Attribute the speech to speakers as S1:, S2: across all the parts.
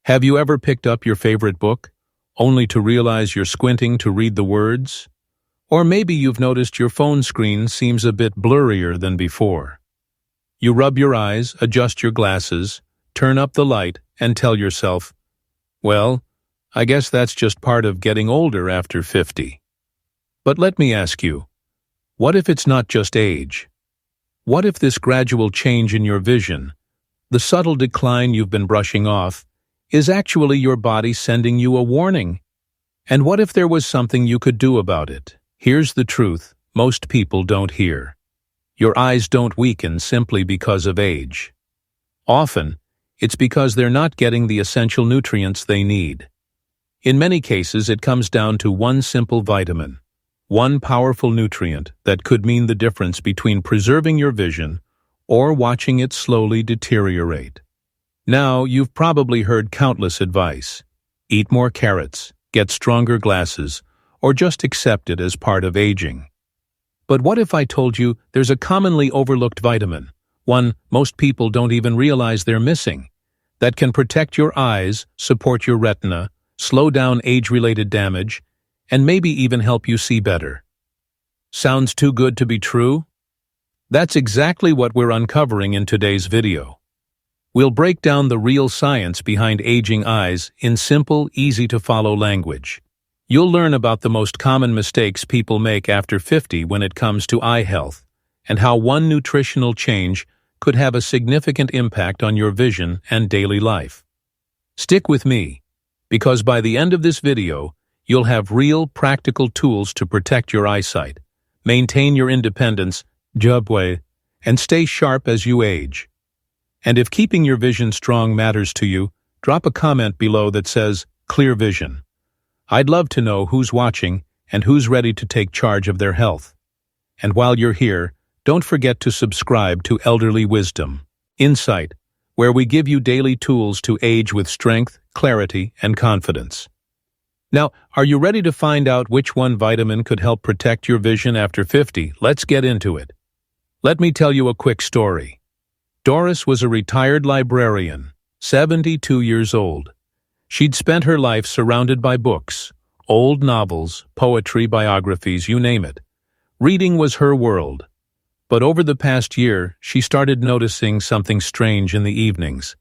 S1: Have you ever picked up your favorite book, only to realize you're squinting to read the words? Or maybe you've noticed your phone screen seems a bit blurrier than before. You rub your eyes, adjust your glasses, turn up the light, and tell yourself, well, I guess that's just part of getting older after 50. But let me ask you, what if it's not just age? What if this gradual change in your vision, the subtle decline you've been brushing off, is actually your body sending you a warning? And what if there was something you could do about it? Here's the truth most people don't hear. Your eyes don't weaken simply because of age. Often, it's because they're not getting the essential nutrients they need. In many cases, it comes down to one simple vitamin, one powerful nutrient that could mean the difference between preserving your vision or watching it slowly deteriorate. Now, you've probably heard countless advice. Eat more carrots, get stronger glasses, or just accept it as part of aging. But what if I told you there's a commonly overlooked vitamin, one most people don't even realize they're missing, that can protect your eyes, support your retina, slow down age-related damage, and maybe even help you see better? Sounds too good to be true? That's exactly what we're uncovering in today's video. We'll break down the real science behind aging eyes in simple, easy-to-follow language. You'll learn about the most common mistakes people make after 50 when it comes to eye health, and how one nutritional change could have a significant impact on your vision and daily life. Stick with me, because by the end of this video, you'll have real, practical tools to protect your eyesight, maintain your independence, and stay sharp as you age. And if keeping your vision strong matters to you, drop a comment below that says, "Clear Vision." I'd love to know who's watching and who's ready to take charge of their health. And while you're here, don't forget to subscribe to Elderly Wisdom, Insight, where we give you daily tools to age with strength, clarity, and confidence. Now, are you ready to find out which one vitamin could help protect your vision after 50? Let's get into it. Let me tell you a quick story. Doris was a retired librarian, 72 years old. She'd spent her life surrounded by books, old novels, poetry, biographies, you name it. Reading was her world. But over the past year, she started noticing something strange in the evenings.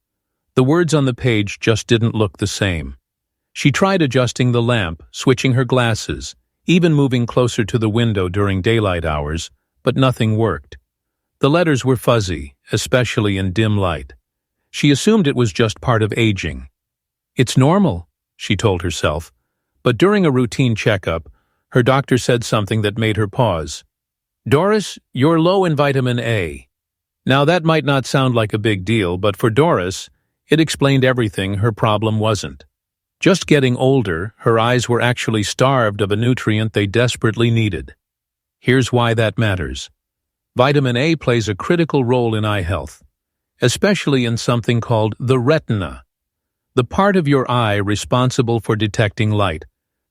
S1: The words on the page just didn't look the same. She tried adjusting the lamp, switching her glasses, even moving closer to the window during daylight hours, but nothing worked. The letters were fuzzy, especially in dim light. She assumed it was just part of aging. It's normal, she told herself, but during a routine checkup, her doctor said something that made her pause. "Doris, you're low in vitamin A." Now that might not sound like a big deal, but for Doris, it explained everything her problem wasn't. Just getting older, her eyes were actually starved of a nutrient they desperately needed. Here's why that matters. Vitamin A plays a critical role in eye health, especially in something called the retina, the part of your eye responsible for detecting light.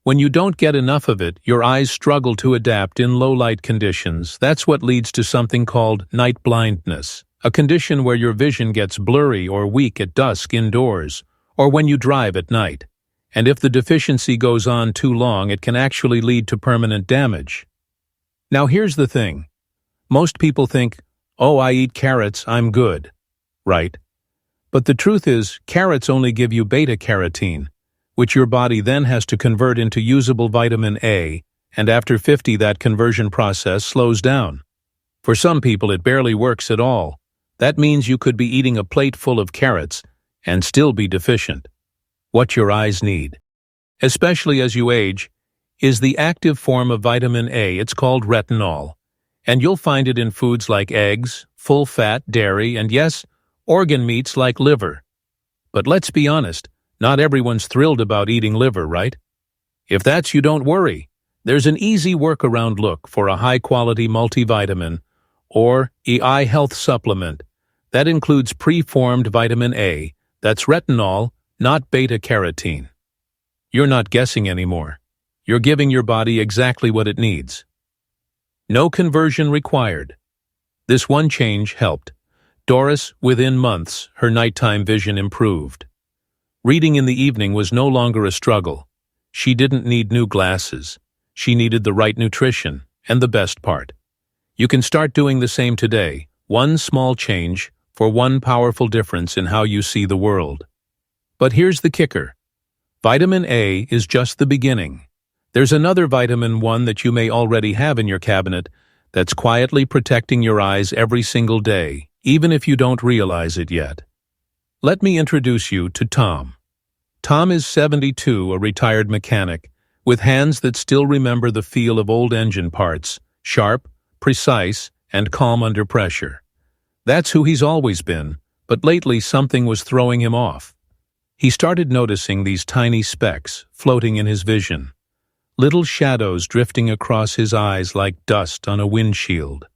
S1: When you don't get enough of it, your eyes struggle to adapt in low-light conditions. That's what leads to something called night blindness, a condition where your vision gets blurry or weak at dusk indoors, or when you drive at night. And if the deficiency goes on too long, it can actually lead to permanent damage. Now here's the thing. Most people think, "Oh, I eat carrots, I'm good." Right? But the truth is, carrots only give you beta-carotene, which your body then has to convert into usable vitamin A, and after 50 that conversion process slows down. For some people it barely works at all. That means you could be eating a plate full of carrots and still be deficient. What your eyes need, especially as you age, is the active form of vitamin A. It's called retinol, and you'll find it in foods like eggs, full-fat dairy, and yes, organ meats like liver. But let's be honest, not everyone's thrilled about eating liver, right? If that's you, don't worry. There's an easy workaround. Look for a high-quality multivitamin or eye health supplement that includes preformed vitamin A, that's retinol, not beta-carotene. You're not guessing anymore. You're giving your body exactly what it needs. No conversion required. This one change helped. Doris, within months, her nighttime vision improved. Reading in the evening was no longer a struggle. She didn't need new glasses. She needed the right nutrition, and the best part. You can start doing the same today, one small change for one powerful difference in how you see the world. But here's the kicker. Vitamin A is just the beginning. There's another vitamin, one that you may already have in your cabinet, that's quietly protecting your eyes every single day, even if you don't realize it yet. Let me introduce you to Tom. Tom is 72, a retired mechanic, with hands that still remember the feel of old engine parts, sharp, precise, and calm under pressure. That's who he's always been, but lately something was throwing him off. He started noticing these tiny specks floating in his vision, little shadows drifting across his eyes like dust on a windshield.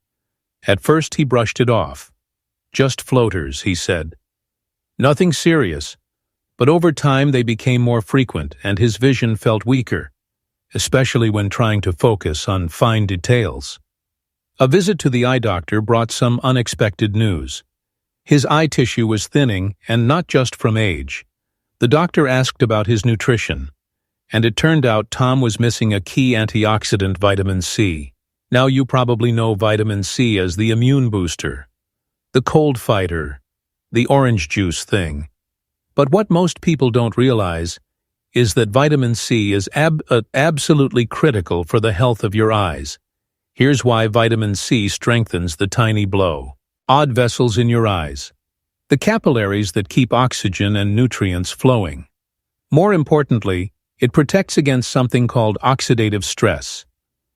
S1: At first he brushed it off. Just floaters, he said. Nothing serious, but over time they became more frequent and his vision felt weaker, especially when trying to focus on fine details. A visit to the eye doctor brought some unexpected news. His eye tissue was thinning, and not just from age. The doctor asked about his nutrition, and it turned out Tom was missing a key antioxidant, vitamin C. Now you probably know vitamin C as the immune booster, the cold fighter, the orange juice thing. But what most people don't realize is that vitamin C is absolutely critical for the health of your eyes. Here's why vitamin C strengthens the tiny blood vessels in your eyes, the capillaries that keep oxygen and nutrients flowing. More importantly, it protects against something called oxidative stress,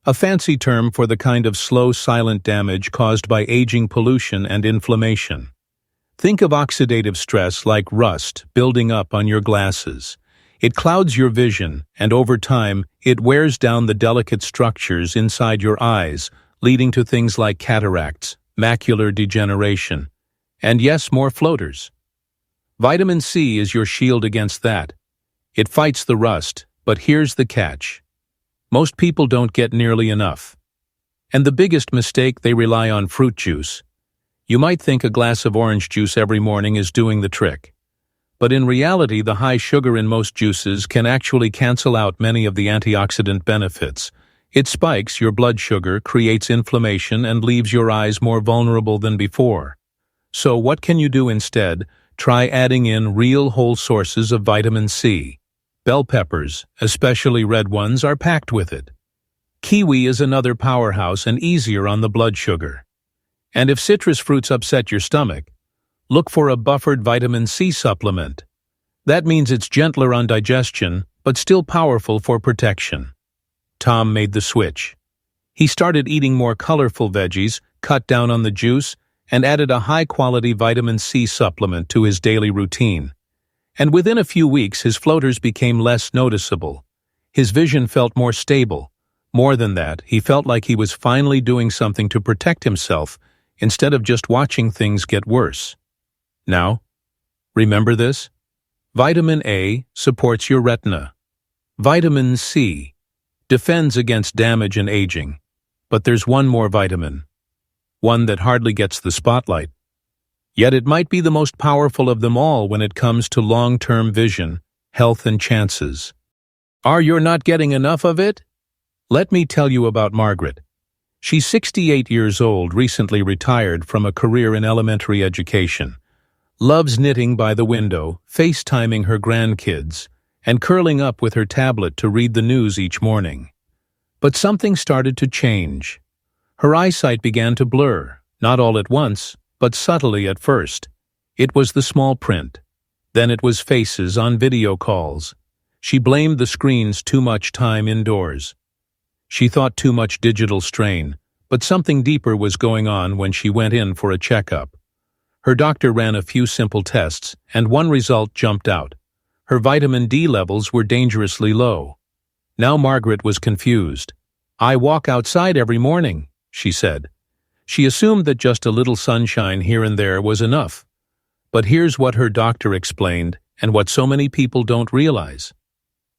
S1: a fancy term for the kind of slow, silent damage caused by aging, pollution, and inflammation. Think of oxidative stress like rust building up on your glasses. It clouds your vision, and over time, it wears down the delicate structures inside your eyes, leading to things like cataracts, macular degeneration, and yes, more floaters. Vitamin C is your shield against that. It fights the rust, but here's the catch. Most people don't get nearly enough. And the biggest mistake, they rely on fruit juice. You might think a glass of orange juice every morning is doing the trick. But in reality, the high sugar in most juices can actually cancel out many of the antioxidant benefits. It spikes your blood sugar, creates inflammation, and leaves your eyes more vulnerable than before. So what can you do instead? Try adding in real whole sources of vitamin C. Bell peppers, especially red ones, are packed with it. Kiwi is another powerhouse and easier on the blood sugar. And if citrus fruits upset your stomach, look for a buffered vitamin C supplement. That means it's gentler on digestion, but still powerful for protection. Tom made the switch. He started eating more colorful veggies, cut down on the juice, and added a high-quality vitamin C supplement to his daily routine. And within a few weeks, his floaters became less noticeable. His vision felt more stable. More than that, he felt like he was finally doing something to protect himself instead of just watching things get worse. Now, remember this? Vitamin A supports your retina. Vitamin C defends against damage and aging. But there's one more vitamin, one that hardly gets the spotlight. Yet it might be the most powerful of them all when it comes to long-term vision, health, and chances. Are you not getting enough of it? Let me tell you about Margaret. She's 68 years old, recently retired from a career in elementary education. Loves knitting by the window, FaceTiming her grandkids, and curling up with her tablet to read the news each morning. But something started to change. Her eyesight began to blur, not all at once, but subtly at first. It was the small print. Then it was faces on video calls. She blamed the screens, too much time indoors. She thought too much digital strain, but something deeper was going on when she went in for a checkup. Her doctor ran a few simple tests, and one result jumped out. Her vitamin D levels were dangerously low. Now Margaret was confused. "I walk outside every morning," she said. She assumed that just a little sunshine here and there was enough. But here's what her doctor explained, and what so many people don't realize.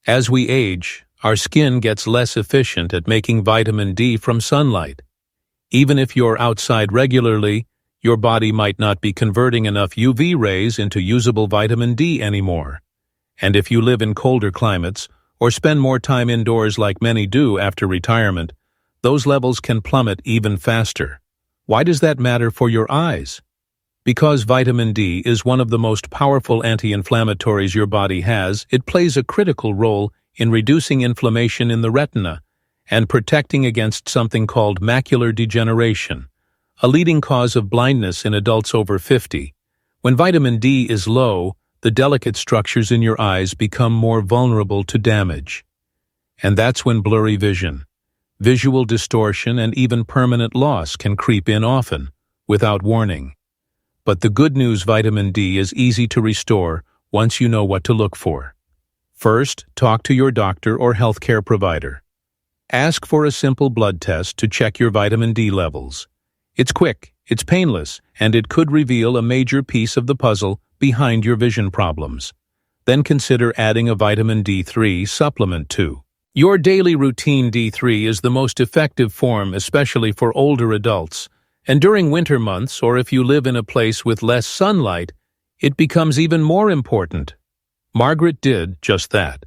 S1: As we age, our skin gets less efficient at making vitamin D from sunlight. Even if you're outside regularly, your body might not be converting enough UV rays into usable vitamin D anymore. And if you live in colder climates or spend more time indoors like many do after retirement, those levels can plummet even faster. Why does that matter for your eyes? Because vitamin D is one of the most powerful anti-inflammatories your body has, it plays a critical role in reducing inflammation in the retina and protecting against something called macular degeneration, a leading cause of blindness in adults over 50. When vitamin D is low, the delicate structures in your eyes become more vulnerable to damage. And that's when blurry vision, visual distortion, and even permanent loss can creep in often, without warning. But the good news, vitamin D is easy to restore once you know what to look for. First, talk to your doctor or healthcare provider. Ask for a simple blood test to check your vitamin D levels. It's quick, it's painless, and it could reveal a major piece of the puzzle behind your vision problems. Then consider adding a vitamin D3 supplement too. Your daily routine D3 is the most effective form, especially for older adults. And during winter months, or if you live in a place with less sunlight, it becomes even more important. Margaret did just that.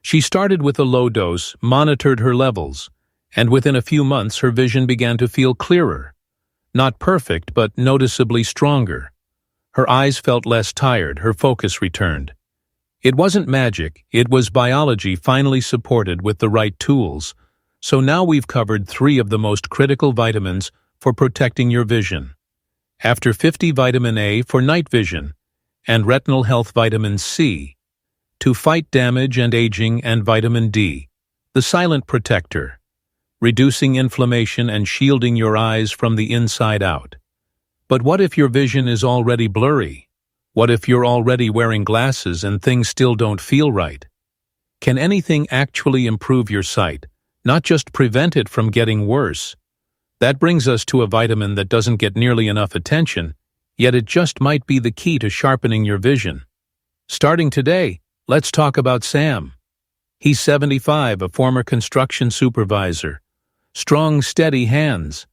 S1: She started with a low dose, monitored her levels, and within a few months her vision began to feel clearer. Not perfect, but noticeably stronger. Her eyes felt less tired, her focus returned. It wasn't magic, it was biology finally supported with the right tools. So now we've covered 3 of the most critical vitamins for protecting your vision. After 50, vitamin A for night vision, and retinal health vitamin C, to fight damage and aging, and vitamin D, the silent protector, reducing inflammation and shielding your eyes from the inside out. But what if your vision is already blurry? What if you're already wearing glasses and things still don't feel right? Can anything actually improve your sight, not just prevent it from getting worse? That brings us to a vitamin that doesn't get nearly enough attention, yet it just might be the key to sharpening your vision. Starting today, let's talk about Sam. He's 75, a former construction supervisor. Strong, steady hands.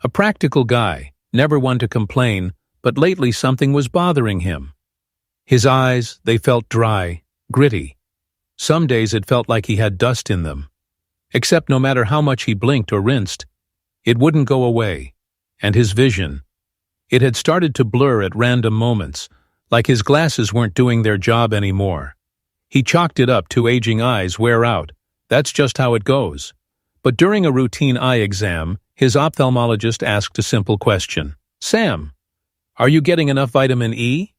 S1: A practical guy, never one to complain, but lately something was bothering him. His eyes, they felt dry, gritty. Some days it felt like he had dust in them. Except no matter how much he blinked or rinsed, it wouldn't go away. And his vision, it had started to blur at random moments, like his glasses weren't doing their job anymore. He chalked it up to aging eyes wear out. That's just how it goes. But during a routine eye exam, his ophthalmologist asked a simple question. Sam, are you getting enough vitamin E?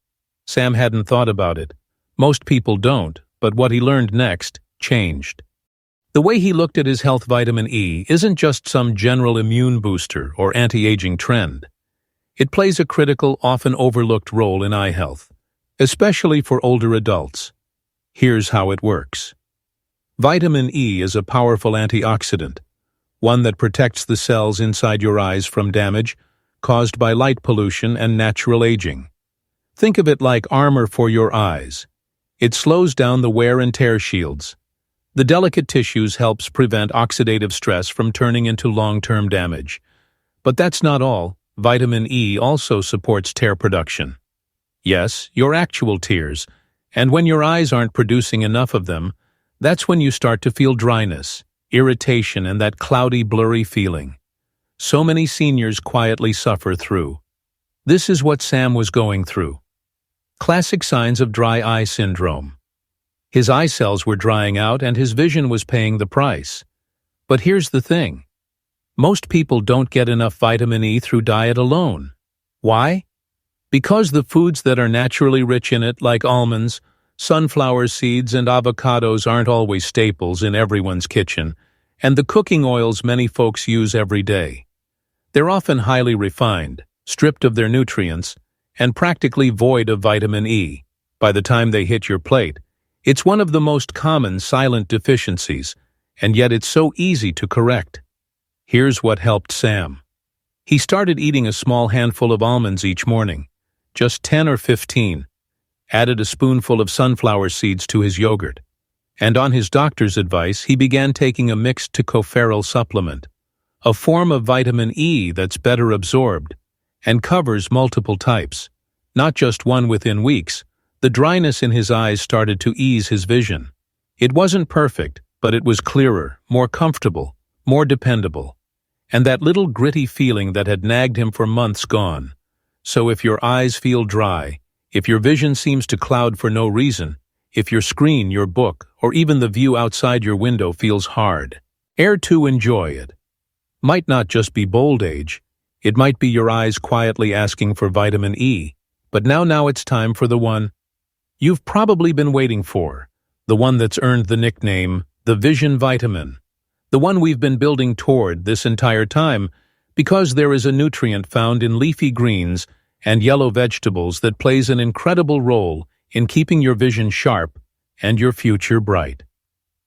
S1: Sam hadn't thought about it. Most people don't, but what he learned next changed. The way he looked at his health vitamin E isn't just some general immune booster or anti-aging trend. It plays a critical, often overlooked role in eye health, especially for older adults. Here's how it works. Vitamin E is a powerful antioxidant, one that protects the cells inside your eyes from damage caused by light pollution and natural aging. Think of it like armor for your eyes. It slows down the wear and tear shields. The delicate tissues helps prevent oxidative stress from turning into long-term damage. But that's not all. Vitamin E also supports tear production. Yes, your actual tears. And when your eyes aren't producing enough of them, that's when you start to feel dryness, irritation, and that cloudy, blurry feeling. So many seniors quietly suffer through. This is what Sam was going through. Classic signs of dry eye syndrome. His eye cells were drying out and his vision was paying the price. But here's the thing. Most people don't get enough vitamin E through diet alone. Why? Because the foods that are naturally rich in it, like almonds, sunflower seeds, and avocados, aren't always staples in everyone's kitchen, and the cooking oils many folks use every day. They're often highly refined, stripped of their nutrients, and practically void of vitamin E. By the time they hit your plate, it's one of the most common silent deficiencies, and yet it's so easy to correct. Here's what helped Sam. He started eating a small handful of almonds each morning, just 10 or 15, added a spoonful of sunflower seeds to his yogurt, and on his doctor's advice, he began taking a mixed tocopherol supplement, a form of vitamin E that's better absorbed and covers multiple types, not just one within weeks, The dryness in his eyes started to ease his vision. It wasn't perfect, but it was clearer, more comfortable, more dependable. And that little gritty feeling that had nagged him for months gone. So if your eyes feel dry, if your vision seems to cloud for no reason, if your screen, your book, or even the view outside your window feels hard, dare to enjoy it. Might not just be old age, it might be your eyes quietly asking for vitamin E, but now it's time for the one you've probably been waiting for, the one that's earned the nickname, the Vision Vitamin, the one we've been building toward this entire time, because there is a nutrient found in leafy greens and yellow vegetables that plays an incredible role in keeping your vision sharp and your future bright.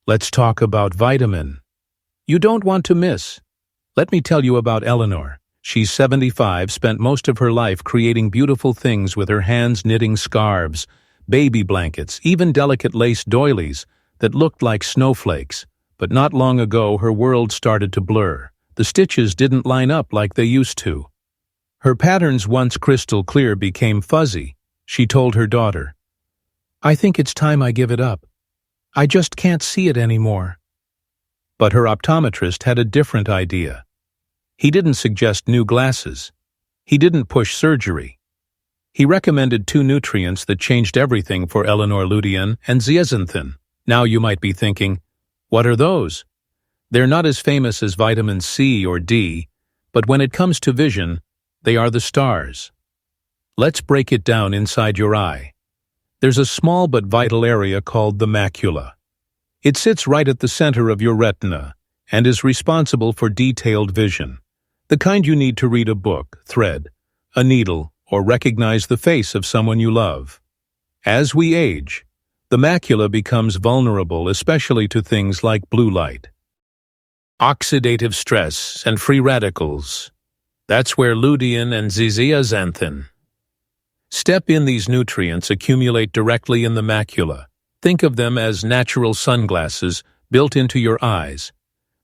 S1: Let's talk about vitamin you don't want to miss. Let me tell you about Eleanor. She's 75, spent most of her life creating beautiful things with her hands, knitting scarves, baby blankets, even delicate lace doilies that looked like snowflakes. But not long ago, her world started to blur. The stitches didn't line up like they used to. Her patterns, once crystal clear, became fuzzy. She told her daughter, "I think it's time I give it up. I just can't see it anymore." But her optometrist had a different idea. He didn't suggest new glasses. He didn't push surgery. He recommended two nutrients that changed everything for Eleanor: lutein and zeaxanthin. Now you might be thinking, what are those? They're not as famous as vitamin C or D, but when it comes to vision, they are the stars. Let's break it down inside your eye. There's a small but vital area called the macula. It sits right at the center of your retina and is responsible for detailed vision, the kind you need to read a book, thread, a needle, or recognize the face of someone you love. As we age, the macula becomes vulnerable, especially to things like blue light, oxidative stress, and free radicals. That's where lutein and zeaxanthin step in. These nutrients accumulate directly in the macula. Think of them as natural sunglasses built into your eyes.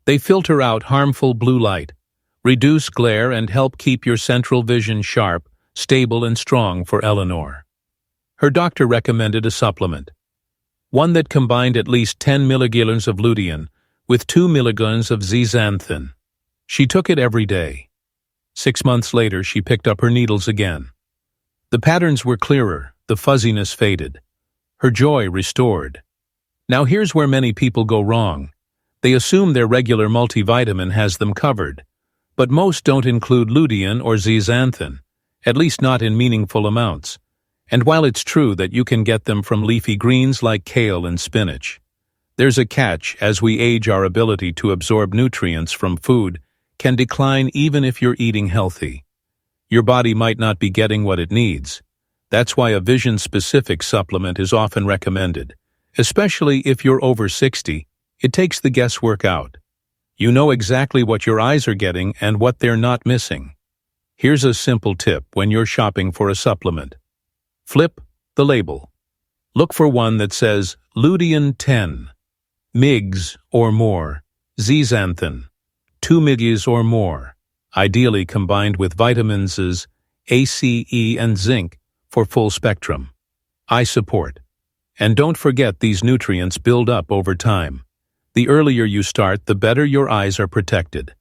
S1: They filter out harmful blue light, reduce glare, and help keep your central vision sharp, stable, and strong. For Eleanor, her doctor recommended a supplement, one that combined at least 10 milligrams of lutein with 2 milligrams of zeaxanthin. She took it every day. 6 months later, she picked up her needles again. The patterns were clearer, the fuzziness faded, her joy restored. Now here's where many people go wrong. They assume their regular multivitamin has them covered, but most don't include lutein or zeaxanthin, at least not in meaningful amounts. And while it's true that you can get them from leafy greens like kale and spinach, there's a catch. As we age, our ability to absorb nutrients from food can decline even if you're eating healthy. Your body might not be getting what it needs. That's why a vision-specific supplement is often recommended, especially if you're over 60. It takes the guesswork out. You know exactly what your eyes are getting and what they're not missing. Here's a simple tip when you're shopping for a supplement. Flip the label. Look for one that says lutein 10 mg or more, zeaxanthin 2 mg or more, ideally combined with vitamins A, C, E, and zinc for full spectrum eye support. And don't forget, these nutrients build up over time. The earlier you start, the better your eyes are protected.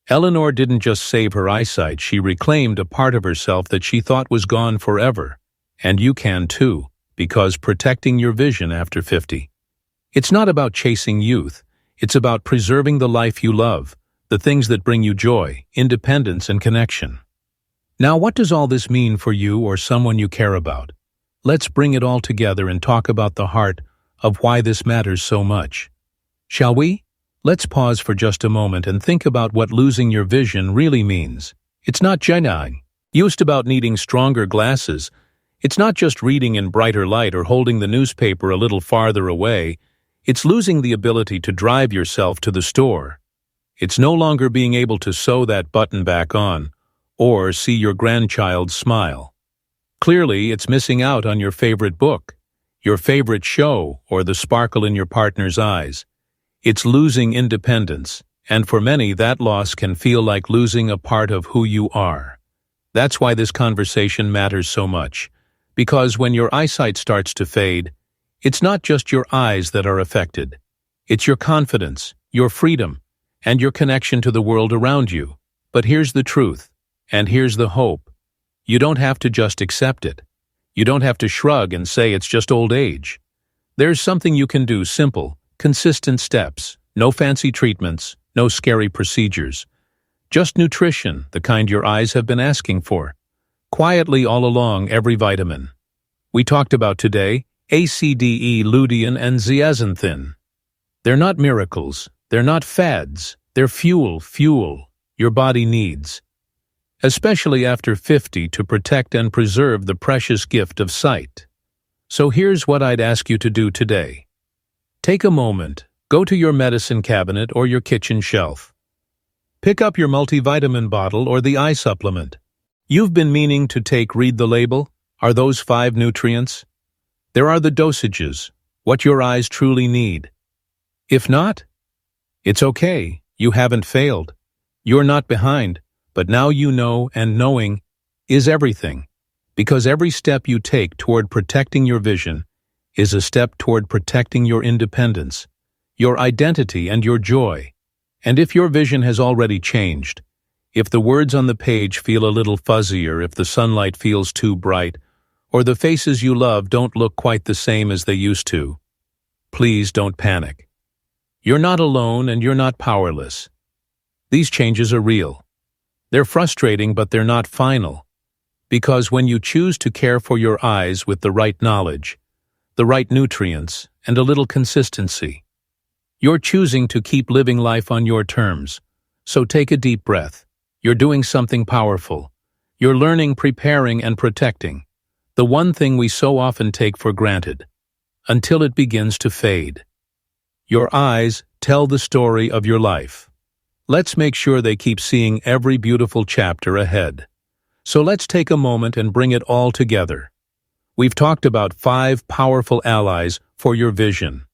S1: Eleanor didn't just save her eyesight, she reclaimed a part of herself that she thought was gone forever. And you can too, because protecting your vision after 50. It's not about chasing youth, it's about preserving the life you love, the things that bring you joy, independence, and connection. Now, what does all this mean for you or someone you care about? Let's bring it all together and talk about the heart of why this matters so much. Shall we? Let's pause for just a moment and think about what losing your vision really means. It's not just about needing stronger glasses. It's not just reading in brighter light or holding the newspaper a little farther away. It's losing the ability to drive yourself to the store. It's no longer being able to sew that button back on or see your grandchild smile. Clearly, it's missing out on your favorite book, your favorite show, or the sparkle in your partner's eyes. It's losing independence, and for many, that loss can feel like losing a part of who you are. That's why this conversation matters so much. Because when your eyesight starts to fade, it's not just your eyes that are affected. It's your confidence, your freedom, and your connection to the world around you. But here's the truth, and here's the hope. You don't have to just accept it. You don't have to shrug and say it's just old age. There's something you can do, simple, consistent steps, no fancy treatments, no scary procedures. Just nutrition, the kind your eyes have been asking for. Quietly all along, every vitamin. We talked about today, ACDE, lutein, and zeaxanthin. They're not miracles, they're not fads, they're fuel your body needs. Especially after 50 to protect and preserve the precious gift of sight. So here's what I'd ask you to do today. Take a moment, go to your medicine cabinet or your kitchen shelf. Pick up your multivitamin bottle or the eye supplement. You've been meaning to read the label. Are those 5 nutrients? There are the dosages, what your eyes truly need. If not, it's okay, you haven't failed. You're not behind, but now you know, and knowing is everything. Because every step you take toward protecting your vision is a step toward protecting your independence, your identity, and your joy. And if your vision has already changed, if the words on the page feel a little fuzzier, if the sunlight feels too bright, or the faces you love don't look quite the same as they used to, please don't panic. You're not alone and you're not powerless. These changes are real. They're frustrating, but they're not final. Because when you choose to care for your eyes with the right knowledge, the right nutrients, and a little consistency, you're choosing to keep living life on your terms. So take a deep breath. You're doing something powerful. You're learning, preparing, and protecting. The one thing we so often take for granted, until it begins to fade. Your eyes tell the story of your life. Let's make sure they keep seeing every beautiful chapter ahead. So let's take a moment and bring it all together. We've talked about 5 powerful allies for your vision.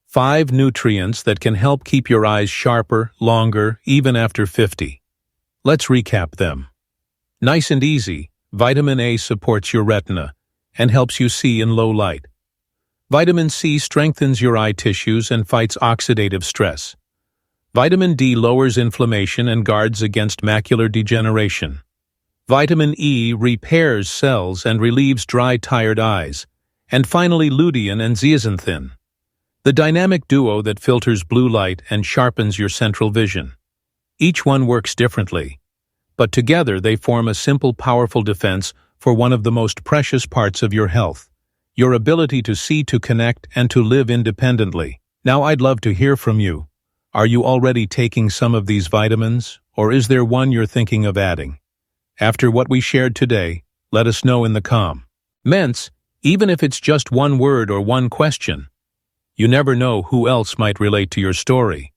S1: 5 nutrients that can help keep your eyes sharper, longer, even after 50. Let's recap them. Nice and easy, vitamin A supports your retina and helps you see in low light. Vitamin C strengthens your eye tissues and fights oxidative stress. Vitamin D lowers inflammation and guards against macular degeneration. Vitamin E repairs cells and relieves dry, tired eyes. And finally, lutein and zeaxanthin, the dynamic duo that filters blue light and sharpens your central vision. Each one works differently, but together they form a simple, powerful defense for one of the most precious parts of your health, your ability to see, to connect, and to live independently. Now I'd love to hear from you. Are you already taking some of these vitamins, or is there one you're thinking of adding? After what we shared today, let us know in the comments, even if it's just one word or one question. You never know who else might relate to your story.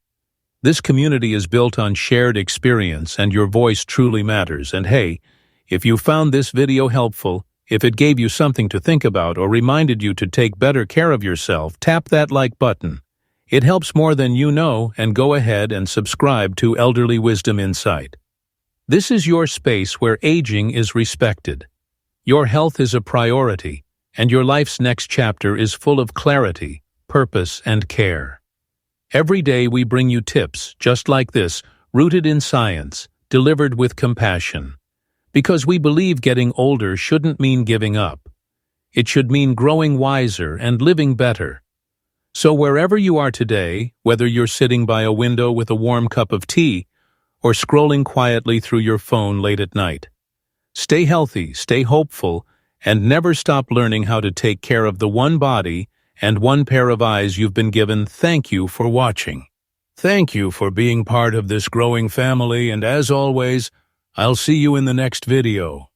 S1: This community is built on shared experience, and your voice truly matters. And hey, if you found this video helpful, if it gave you something to think about or reminded you to take better care of yourself, tap that like button. It helps more than you know, and go ahead and subscribe to Elderly Wisdom Insight. This is your space where aging is respected. Your health is a priority, and your life's next chapter is full of clarity, purpose, and care. Every day we bring you tips just like this, rooted in science, delivered with compassion. Because we believe getting older shouldn't mean giving up. It should mean growing wiser and living better. So wherever you are today, whether you're sitting by a window with a warm cup of tea or scrolling quietly through your phone late at night, stay healthy, stay hopeful, and never stop learning how to take care of the one body and one pair of eyes you've been given. Thank you for watching. Thank you for being part of this growing family, and as always, I'll see you in the next video.